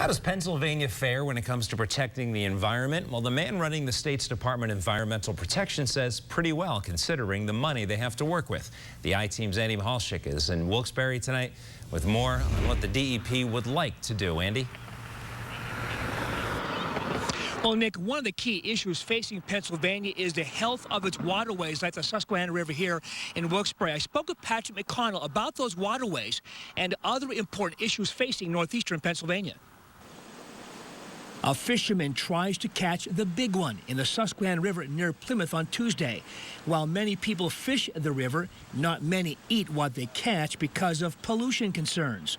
How does Pennsylvania fare when it comes to protecting the environment? Well, the man running the state's Department of Environmental Protection says pretty well, considering the money they have to work with. The I-Team's Andy Mahalchik is in Wilkes-Barre tonight with more on what the DEP would like to do. Andy? Well, Nick, one of the key issues facing Pennsylvania is the health of its waterways, like the Susquehanna River here in Wilkes-Barre. I spoke with Patrick McConnell about those waterways and other important issues facing northeastern Pennsylvania. A fisherman tries to catch the big one in the Susquehanna River near Plymouth on Tuesday. While many people fish the river, not many eat what they catch because of pollution concerns.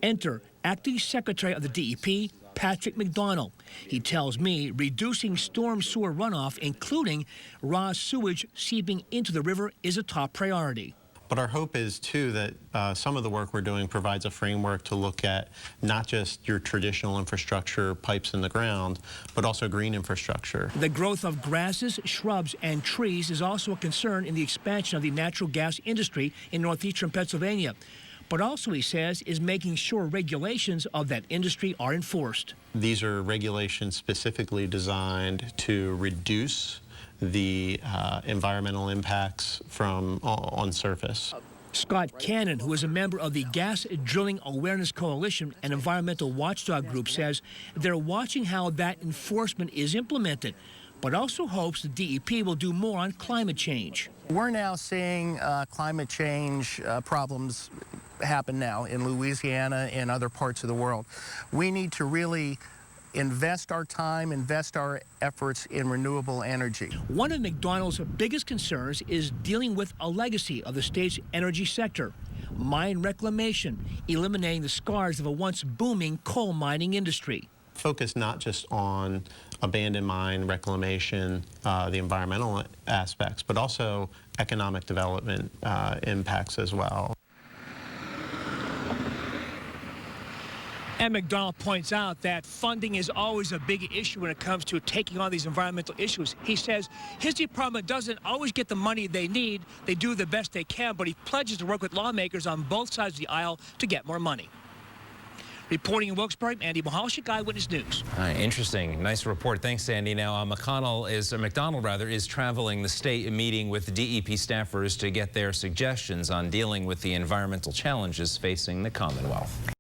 Enter Acting Secretary of the DEP, Patrick McDonald. He tells me reducing storm sewer runoff, including raw sewage seeping into the river, is a top priority. But our hope is, too, that some of the work we're doing provides a framework to look at not just your traditional infrastructure, pipes in the ground, but also green infrastructure. The growth of grasses, shrubs, and trees is also a concern in the expansion of the natural gas industry in northeastern Pennsylvania. But also, he says, is making sure regulations of that industry are enforced. These are regulations specifically designed to reduce the environmental impacts on surface. Scott Cannon, who is a member of the Gas Drilling Awareness Coalition, an environmental watchdog group, says they're watching how that enforcement is implemented, but also hopes the DEP will do more on climate change. We're now seeing climate change problems happen now in Louisiana and other parts of the world. We need to really invest our time, invest our efforts in renewable energy. One of McDonald's biggest concerns is dealing with a legacy of the state's energy sector, mine reclamation, eliminating the scars of a once booming coal mining industry. Focus not just on abandoned mine reclamation, the environmental aspects, but also economic development impacts as well. And McDonald points out that funding is always a big issue when it comes to taking on these environmental issues. He says his department doesn't always get the money they need. They do the best they can, but he pledges to work with lawmakers on both sides of the aisle to get more money. Reporting in Wilkes-Barre, Andy Mahalchik, Eyewitness News. Interesting. Nice report. Thanks, Andy. Now, McDonald is traveling the state, meeting with DEP staffers to get their suggestions on dealing with the environmental challenges facing the Commonwealth.